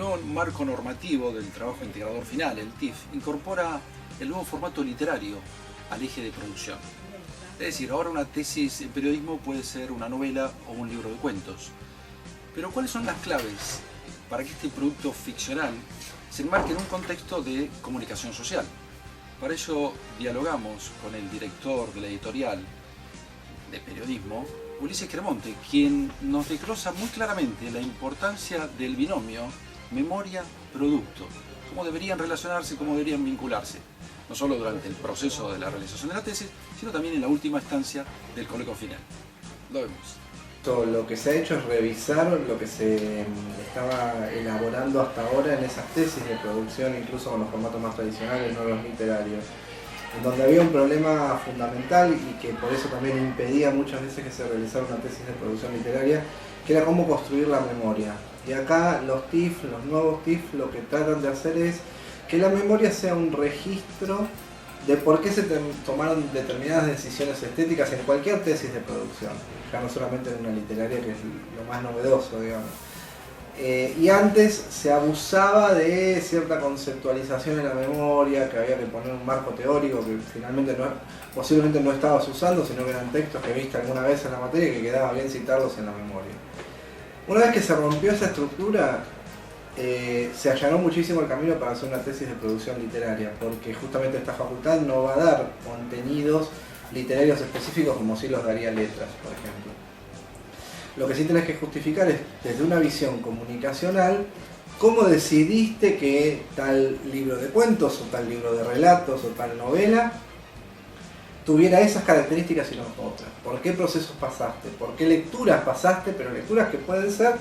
nuevo marco normativo del trabajo integrador final, el TIF, incorpora el nuevo formato literario al eje de producción. Es decir, ahora una tesis en periodismo puede ser una novela o un libro de cuentos. Pero ¿cuáles son las claves para que este producto ficcional se enmarque en un contexto de comunicación social? Para ello dialogamos con el director de la editorial de periodismo, Ulises Cremonte, quien nos desglosa muy claramente la importancia del binomio memoria-producto, cómo deberían relacionarse, cómo deberían vincularse, no solo durante el proceso de la realización de la tesis, sino también en la última instancia del coloquio final. Lo vemos. Lo que se ha hecho es revisar lo que se estaba elaborando hasta ahora en esas tesis de producción, incluso con los formatos más tradicionales, no los literarios, en donde había un problema fundamental y que por eso también impedía muchas veces que se realizara una tesis de producción literaria, que era cómo construir la memoria. Y acá los TIF, los nuevos TIF, lo que tratan de hacer es que la memoria sea un registro de por qué se tomaron determinadas decisiones estéticas en cualquier tesis de producción, ya no solamente en una literaria, que es lo más novedoso, digamos. Y antes se abusaba de cierta conceptualización en la memoria, que había que poner un marco teórico que finalmente posiblemente no estabas usando, sino que eran textos que viste alguna vez en la materia y que quedaba bien citarlos en la memoria. Una vez que se rompió esa estructura, se allanó muchísimo el camino para hacer una tesis de producción literaria, porque justamente esta facultad no va a dar contenidos literarios específicos como sí los daría letras, por ejemplo. Lo que sí tenés que justificar es, desde una visión comunicacional, cómo decidiste que tal libro de cuentos, o tal libro de relatos, o tal novela, tuviera esas características y no otras. ¿Por qué procesos pasaste? ¿Por qué lecturas pasaste? Pero lecturas que pueden ser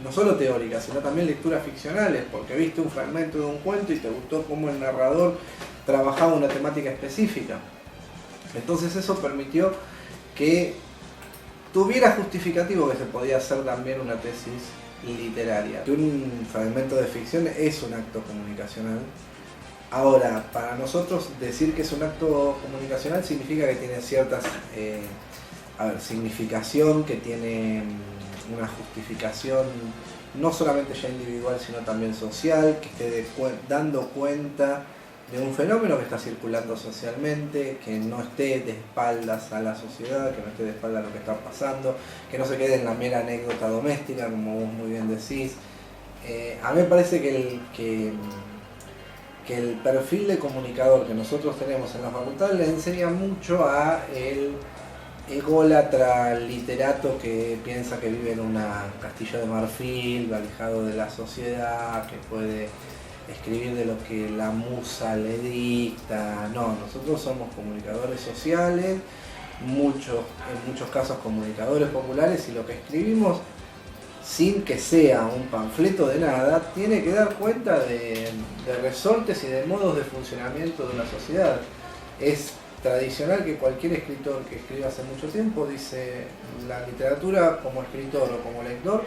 no solo teóricas, sino también lecturas ficcionales, porque viste un fragmento de un cuento y te gustó cómo el narrador trabajaba una temática específica. Entonces eso permitió que tuviera justificativo que se podía hacer también una tesis literaria. Un fragmento de ficción es un acto comunicacional. Ahora, para nosotros decir que es un acto comunicacional significa que tiene ciertas significación, que tiene una justificación no solamente ya individual, sino también social, que esté dando cuenta de un fenómeno que está circulando socialmente, que no esté de espaldas a la sociedad, que no esté de espaldas a lo que está pasando, que no se quede en la mera anécdota doméstica, como vos muy bien decís. A mí me parece que el perfil de comunicador que nosotros tenemos en la facultad le enseña mucho a el ególatra literato que piensa que vive en una castillo de marfil, alejado de la sociedad, que puede escribir de lo que la musa le dicta. No, nosotros somos comunicadores sociales, en muchos casos comunicadores populares, y lo que escribimos, sin que sea un panfleto de nada, tiene que dar cuenta de resortes y de modos de funcionamiento de una sociedad. Es tradicional que cualquier escritor que escriba hace mucho tiempo dice: la literatura como escritor o como lector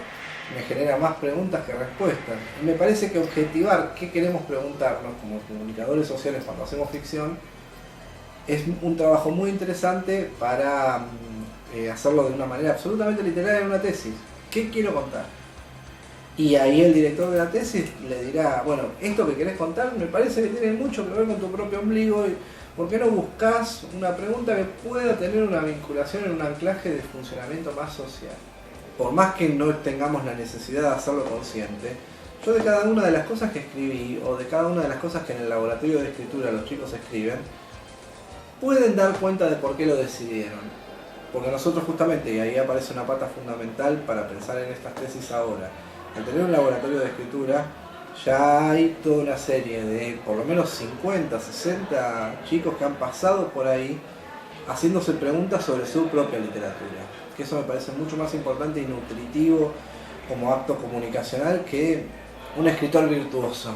me genera más preguntas que respuestas. Y me parece que objetivar qué queremos preguntarnos como comunicadores sociales cuando hacemos ficción es un trabajo muy interesante para hacerlo de una manera absolutamente literaria en una tesis. ¿Qué quiero contar? Y ahí el director de la tesis le dirá: bueno, esto que querés contar me parece que tiene mucho que ver con tu propio ombligo, y ¿por qué no buscas una pregunta que pueda tener una vinculación en un anclaje de funcionamiento más social? Por más que no tengamos la necesidad de hacerlo consciente, yo de cada una de las cosas que escribí, o de cada una de las cosas que en el laboratorio de escritura los chicos escriben, pueden dar cuenta de por qué lo decidieron. Porque nosotros justamente, y ahí aparece una pata fundamental para pensar en estas tesis ahora, al tener un laboratorio de escritura, ya hay toda una serie de por lo menos 50, 60 chicos que han pasado por ahí haciéndose preguntas sobre su propia literatura. Que eso me parece mucho más importante y nutritivo como acto comunicacional que un escritor virtuoso.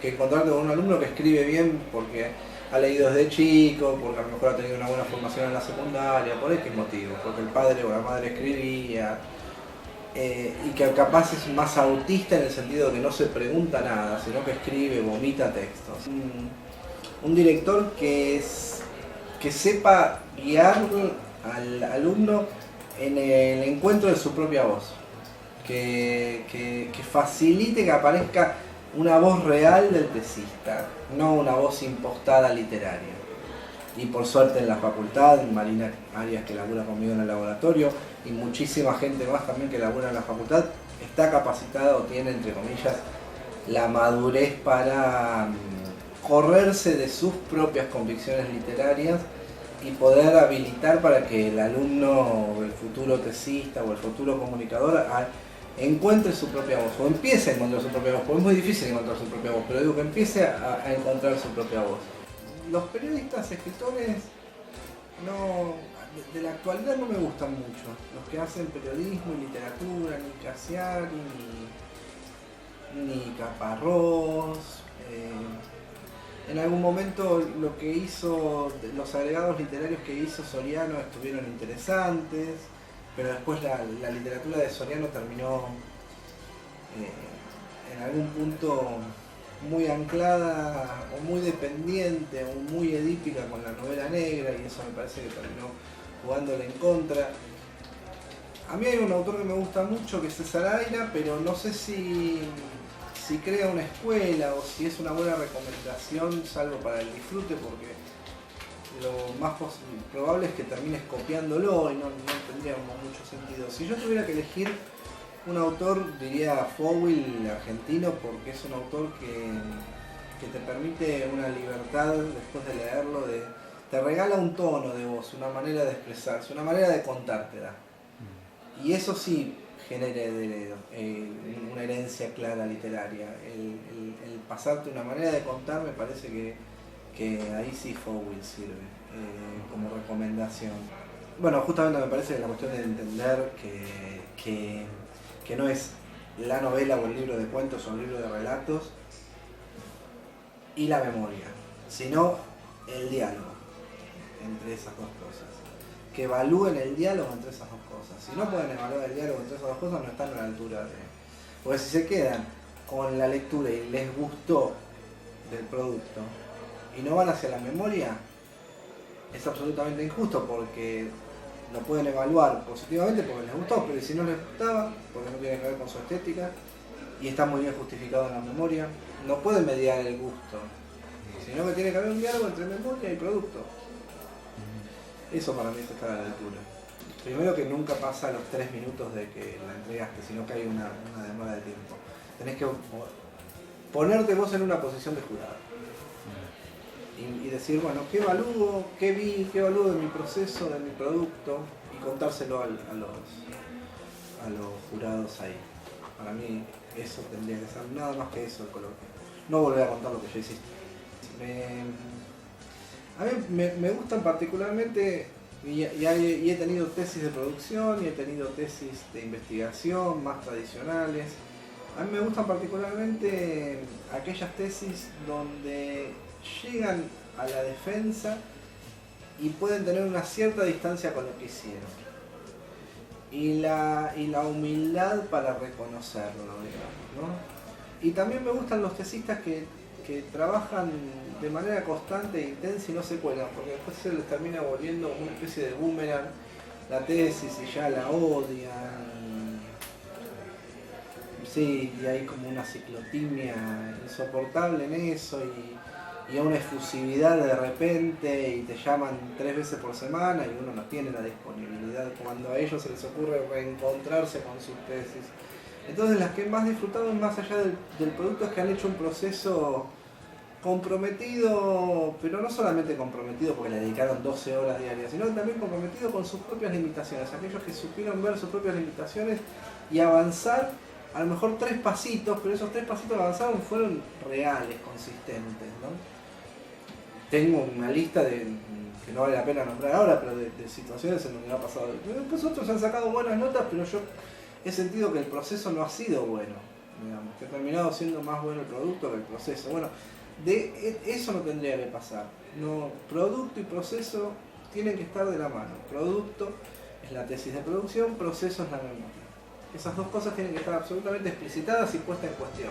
Que encontrarte con un alumno que escribe bien porque ha leído desde chico, porque a lo mejor ha tenido una buena formación en la secundaria, por X motivo, porque el padre o la madre escribía, y que capaz es más autista en el sentido de que no se pregunta nada, sino que escribe, vomita textos. Un director que sepa guiar al alumno en el encuentro de su propia voz. que facilite que aparezca una voz real del tesista, no una voz impostada literaria. Y por suerte en la facultad, Marina Arias, que labura conmigo en el laboratorio, y muchísima gente más también que labura en la facultad, está capacitada o tiene, entre comillas, la madurez para correrse de sus propias convicciones literarias y poder habilitar para que el alumno o el futuro tesista o el futuro comunicador encuentre su propia voz, o empiece a encontrar su propia voz, porque es muy difícil encontrar su propia voz, pero digo que empiece a encontrar su propia voz. Los periodistas, escritores, de la actualidad no me gustan mucho, los que hacen periodismo y literatura, ni Casiari, ni Caparrós. En algún momento lo que hizo, los agregados literarios que hizo Soriano estuvieron interesantes, pero después la literatura de Soriano terminó en algún punto muy anclada o muy dependiente o muy edípica con la novela negra, y eso me parece que terminó jugándole en contra. A mí hay un autor que me gusta mucho, que es César Aira, pero no sé si crea una escuela o si es una buena recomendación, salvo para el disfrute, porque lo más probable es que termines copiándolo y no tendría mucho sentido. Si yo tuviera que elegir un autor, diría Fowell, argentino, porque es un autor que te permite una libertad después de leerlo, te regala un tono de voz, una manera de expresarse, una manera de contártela. Y eso sí genera una herencia clara literaria. El pasarte una manera de contar, me parece que ahí sí Fowell sirve como recomendación. Bueno, justamente me parece que la cuestión de entender que no es la novela o el libro de cuentos o el libro de relatos y la memoria, sino el diálogo entre esas dos cosas. Que evalúen el diálogo entre esas dos cosas. Si no pueden evaluar el diálogo entre esas dos cosas, no están a la altura de... Porque si se quedan con la lectura y les gustó del producto y no van hacia la memoria, es absolutamente injusto, porque lo pueden evaluar positivamente porque les gustó, pero si no les gustaba, porque no tiene que ver con su estética y está muy bien justificado en la memoria, no pueden mediar el gusto, sino que tiene que haber un diálogo entre memoria y producto. Eso para mí es estar a la altura. Primero, que nunca pasa los 3 minutos de que la entregaste, sino que hay una demora de tiempo. Tenés que ponerte vos en una posición de jurado y decir, bueno, ¿qué evalúo? ¿Qué vi? ¿Qué evalúo de mi proceso, de mi producto? Y contárselo a los jurados ahí. Para mí eso tendría que ser, nada más que eso el coloquio. No volver a contar lo que ya hiciste. A mí me gustan particularmente, y he tenido tesis de producción y he tenido tesis de investigación más tradicionales. A mí me gustan particularmente aquellas tesis donde llegan a la defensa y pueden tener una cierta distancia con lo que hicieron. Y la humildad para reconocerlo, digamos, ¿no? Y también me gustan los tesistas que trabajan de manera constante e intensa y no se cuelan, porque después se les termina volviendo como una especie de boomerang la tesis y ya la odian. Sí, y hay como una ciclotimia insoportable en eso y una efusividad de repente, y te llaman 3 veces por semana y uno no tiene la disponibilidad cuando a ellos se les ocurre reencontrarse con sus tesis. Entonces las que más disfrutaron, más allá del producto, es que han hecho un proceso comprometido, pero no solamente comprometido porque le dedicaron 12 horas diarias, sino también comprometido con sus propias limitaciones, aquellos que supieron ver sus propias limitaciones y avanzar, a lo mejor 3 pasitos, pero esos 3 pasitos que avanzaron fueron reales, consistentes, ¿no? Tengo una lista que no vale la pena nombrar ahora, pero de situaciones en donde me ha pasado. Después otros han sacado buenas notas, pero yo he sentido que el proceso no ha sido bueno, digamos, que ha terminado siendo más bueno el producto que el proceso. Bueno, de eso no tendría que pasar. No, producto y proceso tienen que estar de la mano. Producto es la tesis de producción, proceso es la memoria. Esas dos cosas tienen que estar absolutamente explicitadas y puestas en cuestión.